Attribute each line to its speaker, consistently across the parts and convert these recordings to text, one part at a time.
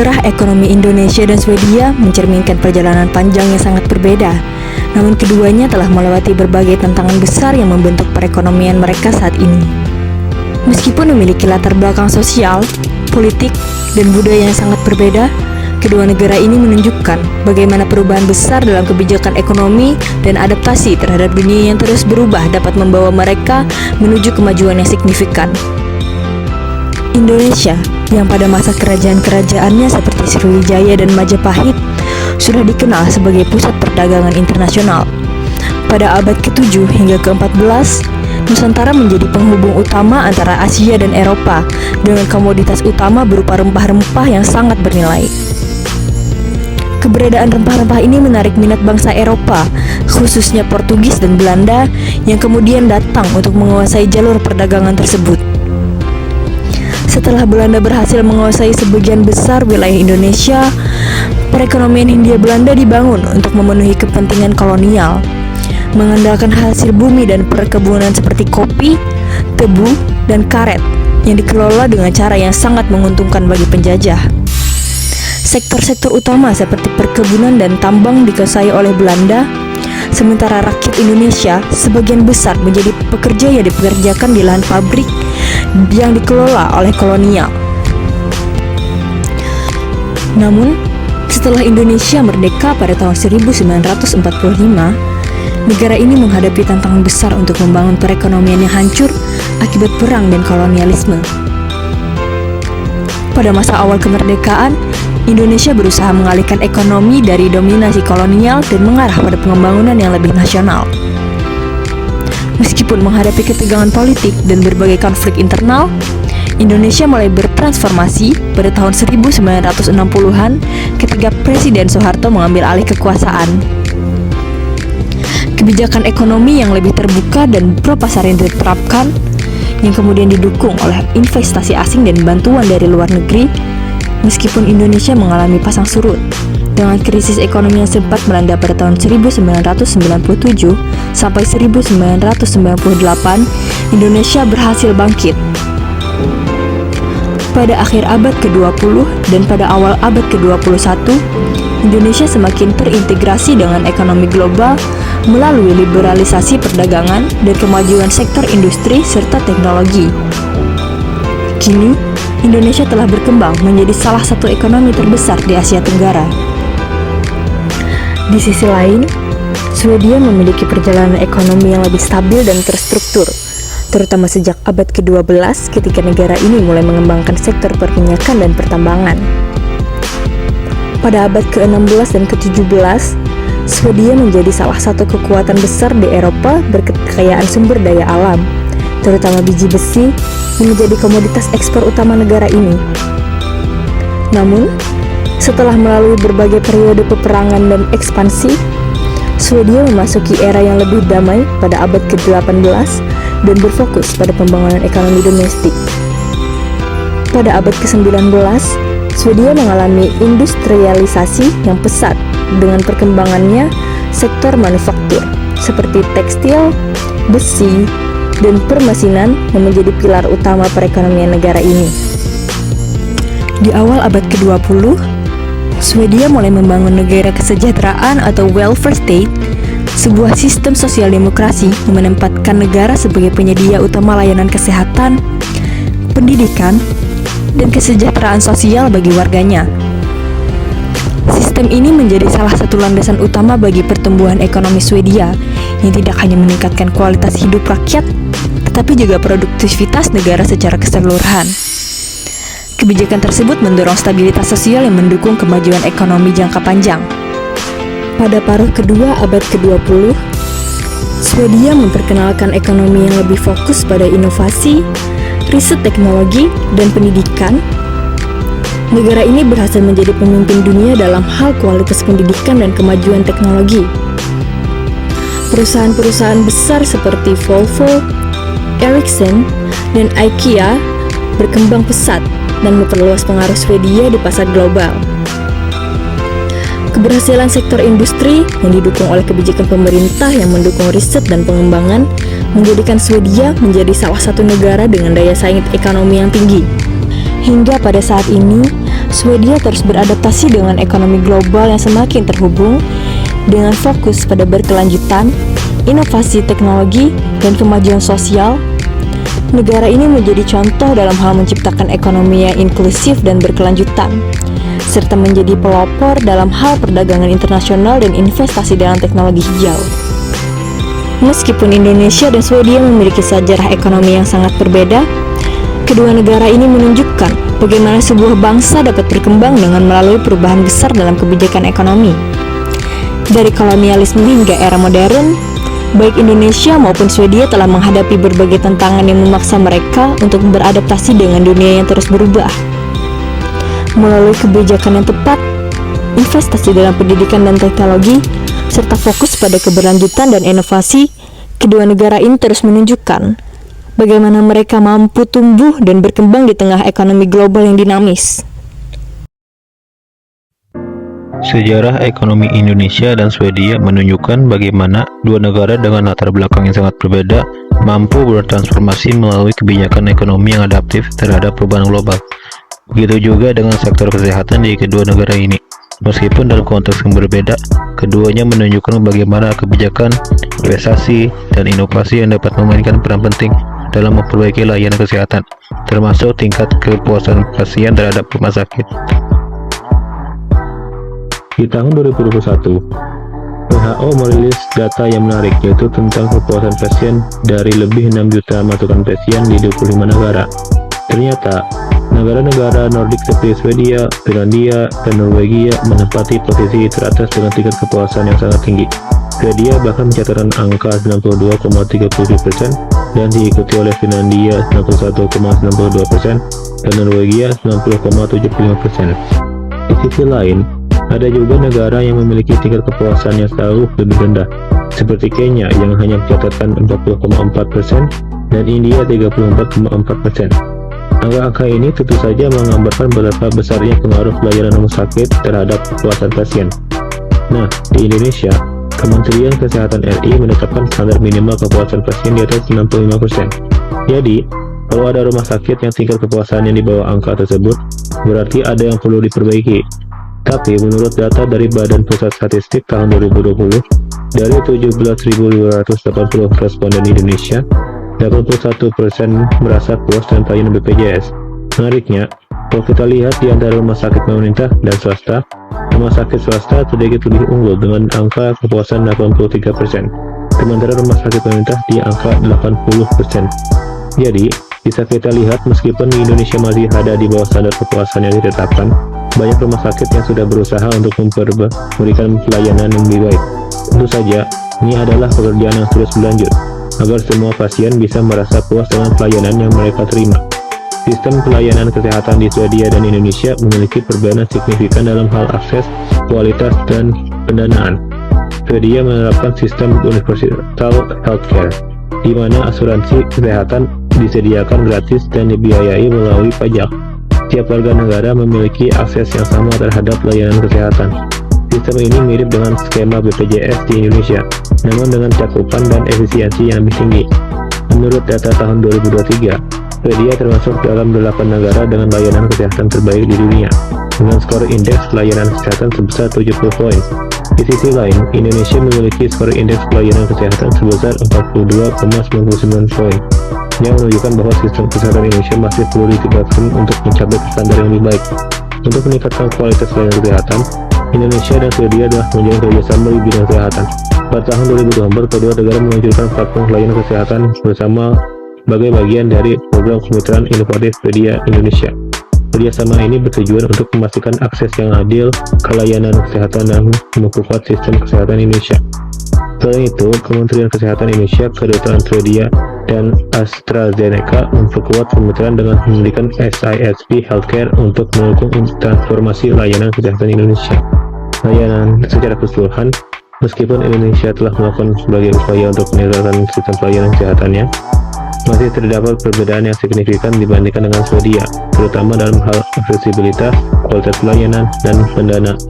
Speaker 1: Sejarah ekonomi Indonesia dan Swedia mencerminkan perjalanan panjang yang sangat berbeda. Namun keduanya telah melewati berbagai tantangan besar yang membentuk perekonomian mereka saat ini. Meskipun memiliki latar belakang sosial, politik, dan budaya yang sangat berbeda, kedua negara ini menunjukkan bagaimana perubahan besar dalam kebijakan ekonomi dan adaptasi terhadap dunia yang terus berubah dapat membawa mereka menuju kemajuan yang signifikan. Indonesia, yang pada masa kerajaan-kerajaannya seperti Sriwijaya dan Majapahit, sudah dikenal sebagai pusat perdagangan internasional. Pada abad ke-7 hingga ke-14, Nusantara menjadi penghubung utama antara Asia dan Eropa dengan komoditas utama berupa rempah-rempah yang sangat bernilai. Keberadaan rempah-rempah ini menarik minat bangsa Eropa, khususnya Portugis dan Belanda, yang kemudian datang untuk menguasai jalur perdagangan tersebut. Setelah Belanda berhasil menguasai sebagian besar wilayah Indonesia, perekonomian Hindia Belanda dibangun untuk memenuhi kepentingan kolonial, mengandalkan hasil bumi dan perkebunan seperti kopi, tebu, dan karet yang dikelola dengan cara yang sangat menguntungkan bagi penjajah. Sektor-sektor utama seperti perkebunan dan tambang dikuasai oleh Belanda, sementara rakyat Indonesia sebagian besar menjadi pekerja yang dipekerjakan di lahan pabrik yang dikelola oleh kolonial. Namun, setelah Indonesia merdeka pada tahun 1945, negara ini menghadapi tantangan besar untuk membangun perekonomian yang hancur akibat perang dan kolonialisme. Pada masa awal kemerdekaan, Indonesia berusaha mengalihkan ekonomi dari dominasi kolonial dan mengarah pada pembangunan yang lebih nasional. Meskipun menghadapi ketegangan politik dan berbagai konflik internal, Indonesia mulai bertransformasi pada tahun 1960-an ketika Presiden Soeharto mengambil alih kekuasaan. Kebijakan ekonomi yang lebih terbuka dan pro-pasaran diterapkan, yang kemudian didukung oleh investasi asing dan bantuan dari luar negeri, meskipun Indonesia mengalami pasang surut. Dengan krisis ekonomi yang sempat melanda pada tahun 1997 sampai 1998, Indonesia berhasil bangkit. Pada akhir abad ke-20 dan pada awal abad ke-21, Indonesia semakin terintegrasi dengan ekonomi global melalui liberalisasi perdagangan dan kemajuan sektor industri serta teknologi. Kini, Indonesia telah berkembang menjadi salah satu ekonomi terbesar di Asia Tenggara. Di sisi lain, Swedia memiliki perjalanan ekonomi yang lebih stabil dan terstruktur, terutama sejak abad ke-12 ketika negara ini mulai mengembangkan sektor perminyakan dan pertambangan. Pada abad ke-16 dan ke-17, Swedia menjadi salah satu kekuatan besar di Eropa berkekayaan sumber daya alam, terutama biji besi, yang menjadi komoditas ekspor utama negara ini. Namun, setelah melalui berbagai periode peperangan dan ekspansi, Swedia memasuki era yang lebih damai pada abad ke-18 dan berfokus pada pembangunan ekonomi domestik. Pada abad ke-19, Swedia mengalami industrialisasi yang pesat dengan perkembangannya sektor manufaktur seperti tekstil, besi, dan permesinan yang menjadi pilar utama perekonomian negara ini. Di awal abad ke-20, Swedia mulai membangun negara kesejahteraan atau welfare state, sebuah sistem sosial demokrasi yang menempatkan negara sebagai penyedia utama layanan kesehatan, pendidikan, dan kesejahteraan sosial bagi warganya. Sistem ini menjadi salah satu landasan utama bagi pertumbuhan ekonomi Swedia yang tidak hanya meningkatkan kualitas hidup rakyat, tetapi juga produktivitas negara secara keseluruhan. Kebijakan tersebut mendorong stabilitas sosial yang mendukung kemajuan ekonomi jangka panjang. Pada paruh kedua abad ke-20, Swedia memperkenalkan ekonomi yang lebih fokus pada inovasi, riset teknologi, dan pendidikan. Negara ini berhasil menjadi pemimpin dunia dalam hal kualitas pendidikan dan kemajuan teknologi. Perusahaan-perusahaan besar seperti Volvo, Ericsson, dan IKEA berkembang pesat dan memperluas pengaruh Swedia di pasar global. Keberhasilan sektor industri yang didukung oleh kebijakan pemerintah yang mendukung riset dan pengembangan menjadikan Swedia menjadi salah satu negara dengan daya saing ekonomi yang tinggi. Hingga pada saat ini, Swedia terus beradaptasi dengan ekonomi global yang semakin terhubung dengan fokus pada berkelanjutan, inovasi teknologi, dan kemajuan sosial. Negara ini menjadi contoh dalam hal menciptakan ekonomi yang inklusif dan berkelanjutan, serta menjadi pelopor dalam hal perdagangan internasional dan investasi dalam teknologi hijau. Meskipun Indonesia dan Swedia memiliki sejarah ekonomi yang sangat berbeda, kedua negara ini menunjukkan bagaimana sebuah bangsa dapat berkembang dengan melalui perubahan besar dalam kebijakan ekonomi. Dari kolonialisme hingga era modern, baik Indonesia maupun Swedia telah menghadapi berbagai tantangan yang memaksa mereka untuk beradaptasi dengan dunia yang terus berubah. Melalui kebijakan yang tepat, investasi dalam pendidikan dan teknologi, serta fokus pada keberlanjutan dan inovasi, kedua negara ini terus menunjukkan bagaimana mereka mampu tumbuh dan berkembang di tengah ekonomi global yang dinamis.
Speaker 2: Sejarah ekonomi Indonesia dan Swedia menunjukkan bagaimana dua negara dengan latar belakang yang sangat berbeda mampu bertransformasi melalui kebijakan ekonomi yang adaptif terhadap perubahan global. Begitu juga dengan sektor kesehatan di kedua negara ini. Meskipun dalam konteks yang berbeda, keduanya menunjukkan bagaimana kebijakan, investasi, dan inovasi yang dapat memainkan peran penting dalam memperbaiki layanan kesehatan, termasuk tingkat kepuasan pasien terhadap rumah sakit. Di tahun 2021, WHO merilis data yang menarik, yaitu tentang kepuasan pasien dari lebih 6 juta masukan pasien di 25 negara. Ternyata, negara-negara Nordik seperti Swedia, Finlandia, dan Norwegia menempati posisi teratas dengan tingkat kepuasan yang sangat tinggi. Swedia bahkan mencatatkan angka 92,37% dan diikuti oleh Finlandia 91,92% dan Norwegia 90,75%. Di sisi lain, ada juga negara yang memiliki tingkat kepuasan yang jauh lebih rendah, seperti Kenya yang hanya mencatatkan 40,4% dan India 34,4%. Angka-angka ini tentu saja menggambarkan betapa besarnya pengaruh pelayanan rumah sakit terhadap kepuasan pasien. Nah, di Indonesia, Kementerian Kesehatan RI menetapkan standar minimal kepuasan pasien di atas 65%. Jadi, kalau ada rumah sakit yang tingkat kepuasannya di bawah angka tersebut, berarti ada yang perlu diperbaiki. Tapi menurut data dari Badan Pusat Statistik tahun 2020, dari 17.280 responden Indonesia, 81% merasa puas dengan pelayanan BPJS. Menariknya, kalau kita lihat di antara rumah sakit pemerintah dan swasta, rumah sakit swasta sedikit lebih unggul dengan angka kepuasan 83%, sementara rumah sakit pemerintah di angka 80%. Jadi, bisa kita lihat meskipun di Indonesia masih ada di bawah standar kepuasan yang ditetapkan, banyak rumah sakit yang sudah berusaha untuk memberikan pelayanan yang lebih baik. Tentu saja, ini adalah pekerjaan yang terus berlanjut, agar semua pasien bisa merasa puas dengan pelayanan yang mereka terima. Sistem pelayanan kesehatan di Swedia dan Indonesia memiliki perbedaan signifikan dalam hal akses, kualitas, dan pendanaan. Swedia menerapkan sistem universal healthcare, di mana asuransi kesehatan disediakan gratis dan dibiayai melalui pajak. Setiap warga negara memiliki akses yang sama terhadap layanan kesehatan. Sistem ini mirip dengan skema BPJS di Indonesia, namun dengan cakupan dan efisiensi yang lebih tinggi. Menurut data tahun 2023, Swedia termasuk dalam 8 negara dengan layanan kesehatan terbaik di dunia, dengan skor indeks pelayanan kesehatan sebesar 70 poin. Di sisi lain, Indonesia memiliki skor indeks pelayanan kesehatan sebesar 42,99 poin, yang menunjukkan bahwa sistem kesehatan Indonesia masih perlu ditingkatkan untuk mencapai standar yang lebih baik. Untuk meningkatkan kualitas layanan kesehatan, Indonesia dan Swedia telah menjalin kerjasama di bidang kesehatan. Pada tahun 2024, kedua negara meluncurkan platform layanan kesehatan bersama sebagai bagian dari program kemitraan inovatif Swedia-Indonesia. Kerjasama ini bertujuan untuk memastikan akses yang adil ke layanan kesehatan dan memperkuat sistem kesehatan Indonesia. Selain itu, Kementerian Kesehatan Indonesia, Kedutaan Swedia, dan AstraZeneca memperkuat kemitraan dengan memberikan SISP Healthcare untuk mendukung transformasi layanan kesehatan Indonesia. Layanan secara keseluruhan, meskipun Indonesia telah melakukan berbagai upaya untuk meningkatkan sistem pelayanan kesehatannya, masih terdapat perbedaan yang signifikan dibandingkan dengan Swedia, terutama dalam hal aksesibilitas, kualitas pelayanan, dan pendanaan.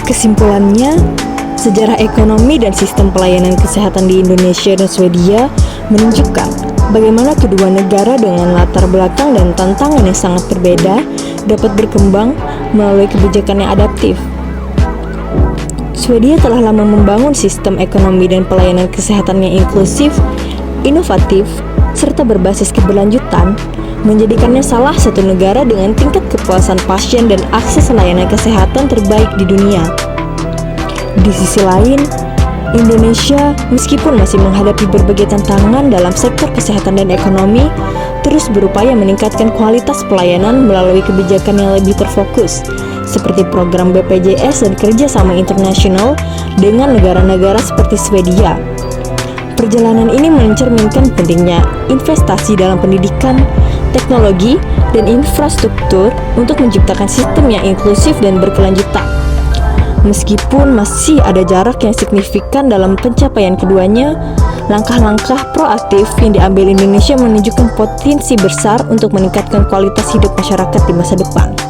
Speaker 1: Kesimpulannya, sejarah ekonomi dan sistem pelayanan kesehatan di Indonesia dan Swedia menunjukkan bagaimana kedua negara dengan latar belakang dan tantangan yang sangat berbeda dapat berkembang melalui kebijakan yang adaptif. Swedia telah lama membangun sistem ekonomi dan pelayanan kesehatan yang inklusif, inovatif, serta berbasis keberlanjutan, menjadikannya salah satu negara dengan tingkat kepuasan pasien dan akses layanan kesehatan terbaik di dunia. Di sisi lain, Indonesia, meskipun masih menghadapi berbagai tantangan dalam sektor kesehatan dan ekonomi, terus berupaya meningkatkan kualitas pelayanan melalui kebijakan yang lebih terfokus, seperti program BPJS dan kerjasama internasional dengan negara-negara seperti Swedia. Perjalanan ini mencerminkan pentingnya investasi dalam pendidikan, teknologi, dan infrastruktur untuk menciptakan sistem yang inklusif dan berkelanjutan. Meskipun masih ada jarak yang signifikan dalam pencapaian keduanya, langkah-langkah proaktif yang diambil Indonesia menunjukkan potensi besar untuk meningkatkan kualitas hidup masyarakat di masa depan.